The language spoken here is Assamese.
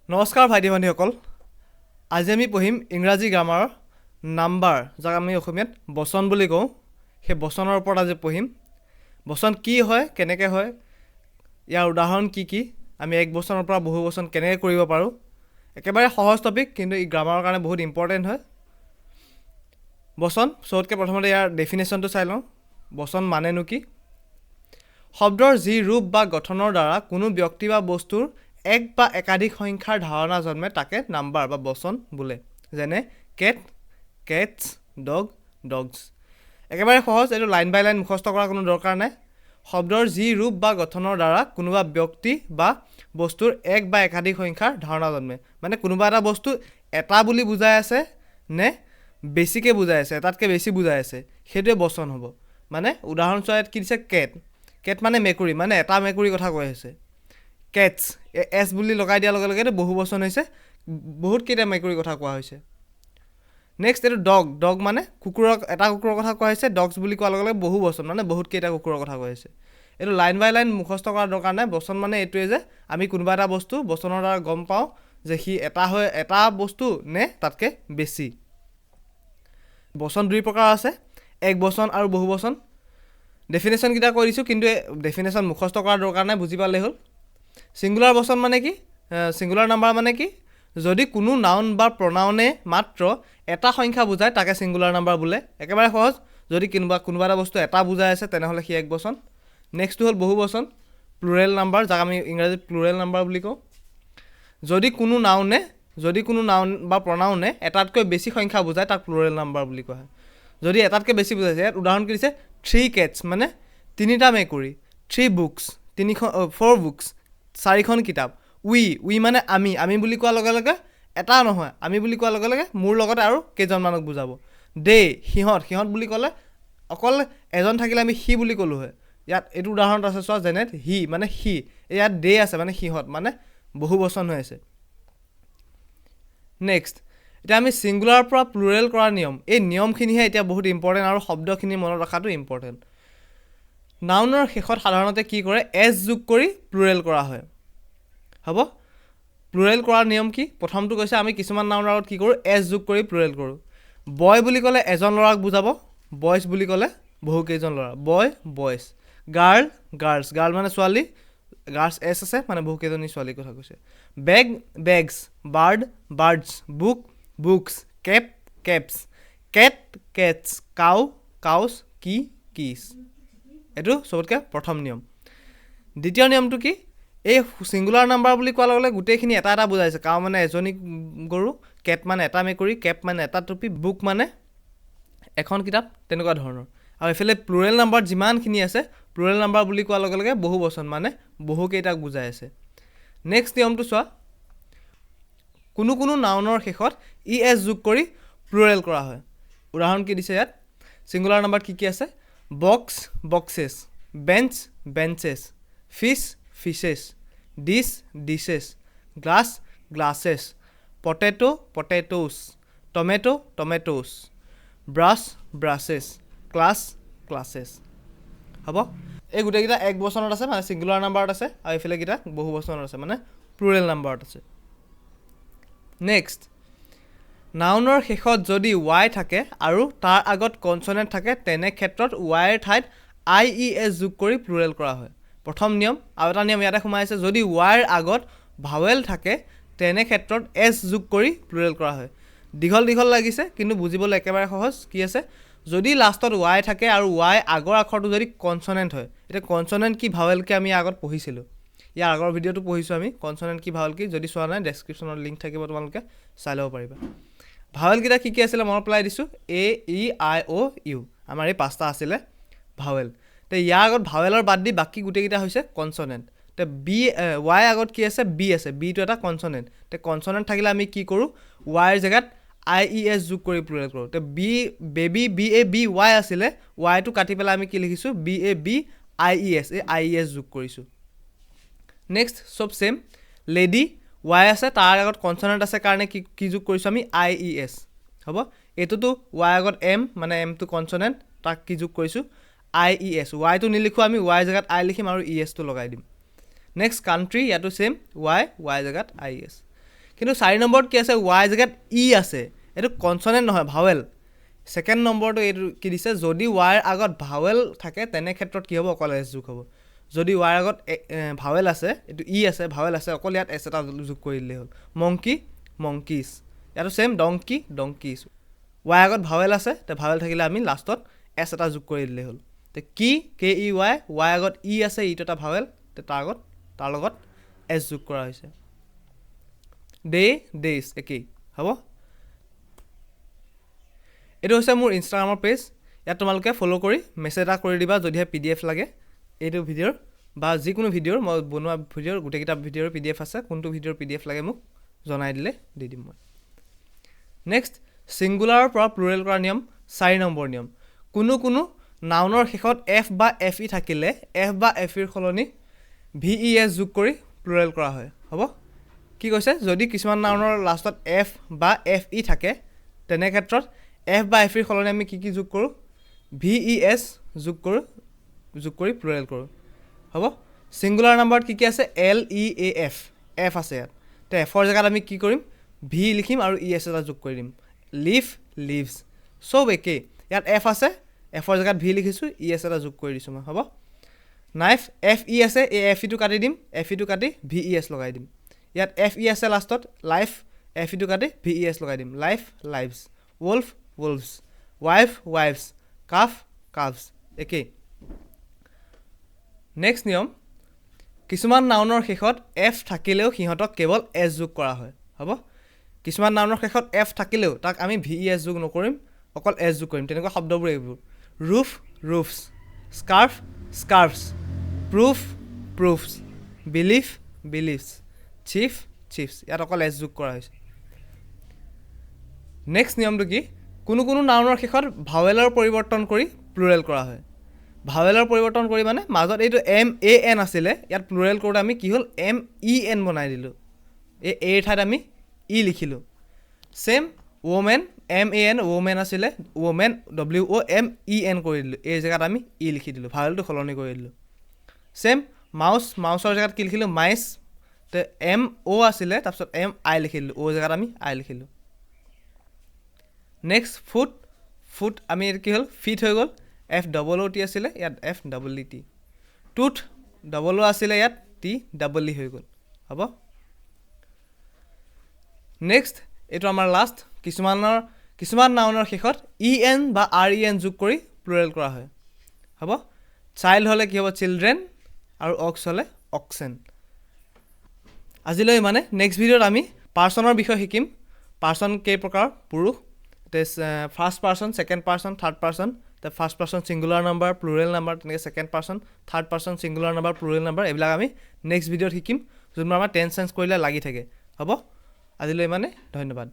নমস্কাৰ ভাইটি ভণ্টিসকল আজি আমি পঢ়িম ইংৰাজী গ্ৰামাৰৰ নাম্বাৰ যাক আমি অসমীয়াত বচন বুলি কওঁ সেই বচনৰ ওপৰত আজি পঢ়িম বচন কি হয় কেনেকৈ হয় ইয়াৰ উদাহৰণ কি আমি এক বচনৰ পৰা বহু বচন কেনেকৈ কৰিব পাৰোঁ একেবাৰে সহজ টপিক কিন্তু ই গ্ৰামাৰৰ কাৰণে বহুত ইম্পৰ্টেণ্ট হয় বচন সবতকৈ প্ৰথমতে ইয়াৰ ডেফিনেশ্যনটো চাই লওঁ বচন মানেনো কি শব্দৰ যি ৰূপ বা গঠনৰ দ্বাৰা কোনো ব্যক্তি বা বস্তুৰ এক বা একাধিক সংখ্যাৰ ধাৰণা জন্মে তাকে নাম্বাৰ বা বচন বোলে যেনে কেট কেটছ ডগ ডগছ একেবাৰে সহজ এইটো লাইন বাই লাইন মুখস্থ কৰাৰ কোনো দৰকাৰ নাই শব্দৰ যি ৰূপ বা গঠনৰ দ্বাৰা কোনোবা ব্যক্তি বা বস্তুৰ এক বা একাধিক সংখ্যাৰ ধাৰণা জন্মে মানে কোনোবা এটা বস্তু এটা বুলি বুজাই আছে নে বেছিকৈ বুজাই আছে এটাতকৈ বেছি বুজাই আছে সেইটোৱে বচন হ'ব মানে উদাহৰণস্বৰূপে কি দিছে কেট কেট মানে মেকুৰী মানে এটা মেকুৰীৰ কথা কৈ আছে কেটছ এছ বুলি লগাই দিয়াৰ লগে লগে বহু বচন হৈছে বহুত কেইটা মেকুৰীৰ কথা কোৱা হৈছে নেক্সট এইটো ডগ ডগ মানে কুকুৰক এটা কুকুৰৰ কথা কোৱা হৈছে ডগছ বুলি কোৱাৰ লগে লগে বহু বচন মানে বহুত কেইটা কুকুৰৰ কথা কৈ আছে এইটো লাইন বাই লাইন মুখস্থ কৰাৰ দৰকাৰ নাই বচন মানে এইটোৱে যে আমি কোনোবা এটা বস্তু বচনৰ দ্বাৰা গম পাওঁ যে সি এটা বস্তু নে তাতকৈ বেছি বচন দুই প্ৰকাৰ আছে এক বচন আৰু বহু বচন ডেফিনেশ্যনকেইটা কৈ দিছোঁ কিন্তু ডেফিনেশ্যন মুখস্থ কৰাৰ দৰকাৰ নাই বুজি পালেই হ'ল ছিংগুলাৰ বচন মানে কি ছিংগুলাৰ নাম্বাৰ মানে কি যদি কোনো নাউন বা প্ৰনাউনে মাত্ৰ এটা সংখ্যা বুজায় তাকে ছিংগুলাৰ নাম্বাৰ বোলে একেবাৰে সহজ যদি কোনোবা এটা বস্তু এটা বুজাই আছে তেনেহ'লে সি এক বচন নেক্সটটো হ'ল বহু বচন প্লুৰেল নাম্বাৰ যাক আমি ইংৰাজীত প্লুৰেল নাম্বাৰ বুলি কওঁ যদি কোনো নাউন বা প্ৰনাউনে এটাতকৈ বেছি সংখ্যা বুজায় তাক প্লুৰেল নাম্বাৰ বুলি কোৱা হয় যদি এটাতকৈ বেছি বুজাইছে ইয়াত উদাহৰণ কি দিছে 3 কেটছ মানে তিনিটা মেকুৰী 3 বুকছ 4 বুকছ 4খন কিতাপ উই মানে আমি বুলি কোৱাৰ লগে লগে এটা নহয় আমি বুলি কোৱাৰ লগে লগে মোৰ লগতে আৰু কেইজনমানক বুজাব দে সিহঁত বুলি ক'লে অকল এজন থাকিলে আমি সি বুলি ক'লোঁ হয় ইয়াত এইটো উদাহৰণত আছে চোৱা যেনে হি মানে সি ইয়াত দে আছে মানে সিহঁত মানে বহু বচন হৈ আছে নেক্সট এতিয়া আমি ছিংগুলাৰৰ পৰা প্লুৰেল কৰাৰ নিয়ম এই নিয়মখিনিহে এতিয়া বহুত ইম্পৰ্টেণ্ট আৰু শব্দখিনি মনত ৰখাটো ইম্পৰ্টেণ্ট নাউনৰ শেষত সাধাৰণতে কি কৰে এছ যোগ কৰি প্লুৰেল কৰা হয় হ'ব প্লুৰেল কৰাৰ নিয়ম কি প্ৰথমটো কৈছে আমি কিছুমান নাউনৰ আগত কি কৰোঁ এছ যোগ কৰি প্লুৰেল কৰোঁ বয় বুলি ক'লে এজন ল'ৰাক বুজাব বয়ছ বুলি ক'লে বহুকেইজন ল'ৰা বয় বয়ছ গাৰ্ল মানে ছোৱালী গাৰ্লছ এছ আছে মানে বহুকেইজনী ছোৱালীৰ কথা কৈছে bags birds books caps cats cows kids এইটো চবতকৈ প্ৰথম নিয়ম দ্বিতীয় নিয়মটো কি এই ছিংগুলাৰ নাম্বাৰ বুলি কোৱাৰ লগে লগে গোটেইখিনি এটা বুজাইছে কাউ মানে এজনী গৰু কেট মানে এটা মেকুৰী কেপ মানে এটা টুপি বুক মানে এখন কিতাপ তেনেকুৱা ধৰণৰ আৰু এইফালে প্লুৰেল নাম্বাৰ যিমানখিনি আছে প্লুৰেল নাম্বাৰ বুলি কোৱাৰ লগে লগে বহু বচন মানে বহুকেইটাক বুজাই আছে নেক্সট নিয়মটো চোৱা কোনো নাউনৰ শেষত এছ যোগ কৰি প্লুৰেল কৰা হয় উদাহৰণ কি দিছে ইয়াত ছিংগুলাৰ নাম্বাৰ কি আছে boxes benches ফিছেছ dishes glasses পটেটোছ টমেটোছ ব্ৰাছেছ classes হ'ব এই গোটেইকেইটা এক বচনত আছে মানে ছিংগুলাৰ নাম্বাৰত আছে আৰু এইফালেকেইটা বহু বচনত আছে মানে প্লুৰেল নাম্বাৰত আছে নেক্সট নাউনৰ শেষত যদি ৱাই থাকে আৰু তাৰ আগত কনচনেণ্ট থাকে তেনে ক্ষেত্ৰত ৱাইৰ ঠাইত IES যোগ কৰি প্লুৰেল কৰা হয় প্ৰথম নিয়ম আৰু এটা নিয়ম ইয়াতে সোমাই আছে যদি ৱাইৰ আগত ভাৱেল থাকে তেনে ক্ষেত্ৰত এছ যোগ কৰি প্লুৰেল কৰা হয় দীঘল লাগিছে কিন্তু বুজিবলৈ একেবাৰে সহজ কি আছে যদি লাষ্টত ৱাই থাকে আৰু ৱাই আগৰ আখৰটো যদি কনচনেণ্ট হয় এতিয়া কনচনেণ্ট কি ভাৱেলকে আমি আগত পঢ়িছিলোঁ ইয়াৰ আগৰ ভিডিঅ'টো পঢ়িছোঁ আমি কনচনেণ্ট কি ভাৱেল কি যদি চোৱা নাই ডেছক্ৰিপশ্যনত লিংক থাকিব তোমালোকে চাই ল'ব পাৰিবা ভাৱেলকেইটা কি আছিলে মনত পেলাই দিছোঁ AEIOU আমাৰ এই 5টা আছিলে ভাৱেল তে ইয়াৰ আগত ভাৱেলৰ বাদ দি বাকী গোটেইকেইটা হৈছে কনচনেণ্ট তে ৱাই আগত কি আছে বি আছে বিটো এটা কনচনেণ্ট তে কনচনেণ্ট থাকিলে আমি কি কৰোঁ ৱাইৰ জেগাত IES যোগ কৰি প্লুৰেল কৰোঁ তে BABY আছিলে ৱাইটো কাটি পেলাই আমি কি লিখিছোঁ BABIES এই IES যোগ কৰিছোঁ নেক্সট চব ছেম লেডি ৱাই আছে তাৰ আগত কনচনেণ্ট আছে কাৰণে কি যোগ কৰিছোঁ আমি IES হ'ব এইটোতো ৱাই আগত এম মানে এমটো কনচনেণ্ট তাক কি যোগ কৰিছোঁ IES ৱাইটো নিলিখোঁ আমি ৱাই জেগাত লিখিম আৰু ESটো লগাই দিম নেক্সট কাণ্ট্ৰি ইয়াতো ছেম ৱাই জেগাত IES কিন্তু 4 নম্বৰত কি আছে y জেগাত ই আছে এটো কনসনেন্ট নহয় ভাৱেল সেকেন্ড নম্বৰটো এটো কি দিছে যদি y ৰ আগত ভাৱেল থাকে তেনে ক্ষেত্ৰত কি হ'ব অকল s যোগ হ'ব যদি y ৰ আগত ভাৱেল আছে এটো ই আছে ভাৱেল আছে অকল ইয়াত s এটা যোগ কৰি দিলে হ'ল monkey monkeys ইয়াতো সেম donkey donkeys y আগত ভাৱেল আছে তে ভাৱেল থাকিলে আমি লাষ্টত s এটা যোগ কৰি দিলে হ'ল তে কি k e y y আগত ই আছে ইটো এটা ভাৱেল তে তাৰ লগত s যোগ কৰা হৈছে day days একেই হ'ব এটো হৈছে মোৰ ইনষ্টাগ্ৰামৰ পেজ ইয়াত তোমালোকে ফলো কৰি মেছেজ এটা কৰি দিবা যদিহে pdf লাগে এইটো ভিডিওৰ বা যিকোনো ভিডিওৰ মই বনোৱা ভিডিওৰ গুটেকিটা ভিডিওৰ pdf আছে কোনটো ভিডিওৰ pdf লাগে মোক জনাই দিলে দি দিম মই নেক্সট সিঙ্গুলাৰৰ পৰা প্লুৰেল কৰা নিয়ম 4 নম্বৰ নিয়ম কোনো নাউনৰ শেষত f বা fe থাকিলে f বা fe ৰ খলনি ves যোগ কৰি প্লুৰেল কৰা হয় হ'ব কি কৈছে যদি কিছুমান নাউনৰ লাষ্টত f বা fe থাকে তেনে ক্ষেত্ৰত f বা fe ৰ খলনি আমি কি যোগ কৰো ves যোগ কৰি প্লুৰেল কৰো হ'ব সিঙ্গুলাৰ নাম্বাৰত কি আছে l e a f f আছে ইয়াত তে f ৰ জায়গাত আমি কি কৰিম v লিখিম আৰু es এটা যোগ কৰি দিম leaf leaves সব একে ইয়াত f আছে f ৰ জায়গাত v লিখিছো es এটা যোগ কৰি দিছো মই হ'ব নাইফ fe আছে এই fe টো কাটি দিম fe টো কাটি ves লগাই দিম ইয়াত fe আছে লাষ্টত লাইফ fe টো কাটি ves লগাই দিম life lives wolf wolves wife wives calf calves একে নেক্সট নিয়ম কিছুমান নাউনৰ শেষত f থাকিলেও সিহঁতক কেৱল s যোগ কৰা হয় হ'ব কিছুমান নাউনৰ শেষত f থাকিলেও তাক আমি ves যোগ নকৰিম অকল s যোগ কৰিম তেনেকুৱা শব্দবোৰ এইবোৰ roof roofs scarf scarves proof proofs belief beliefs chief chiefs ইয়াত অকল s যোগ কৰা হৈছে নেক্সট নিয়মটো কি কোনো নাউনৰ শেষত ভাৱেলৰ পৰিৱৰ্তন কৰি প্লুৰেল কৰা হয় ভাৱেলৰ পৰিৱৰ্তন কৰি মানে মাজত এইটো m a n আছিল ইয়াত প্লুৰেল কৰোতে আমি কি হল m e n বনাই দিলো এই a ঠাইত আমি e লিখিলো same woman m a n woman আছিল woman w o m e n কৰি দিলো এই জায়গাত আমি e লিখি দিলো ভাৱেলটো খলনি কৰি দিলো সেম মাউস মাউসৰ জায়গাত কি লিখিলো মাইস তে m o আছিল তাৰপিছত m i লিখিলো o জায়গাত আমি i লিখিলো নেক্সট ফুট আমি কি হল ফিট হৈ গল f double o t আছিল ইয়াত f double e t tooth double o আছিল ইয়াত t double e হৈ গল হ'ব নেক্সট এটো আমাৰ লাষ্ট কিছুমান নাউনৰ শেষত en বা ren যোগ কৰি প্লুৰেল কৰা হয় হ'ব চাইল্ড হলে কি হ'ব চিলড্ৰেন আৰু অক্স হলে অক্সেন আজিলৈ মানে নেক্সট ভিডিওত আমি পাৰ্সনৰ বিষয় শিকিম পাৰ্সন কেই প্ৰকাৰ পুৰুষ first person second person third person the first person singular number plural number তেনেকে second person third person singular number plural number এবিলাক আমি next ভিডিওত শিকিম যোনবোৰ আমাৰ টেন্স চেঞ্জ কৰিলে লাগি থাকে হ'ব আজিলৈ মানে ধন্যবাদ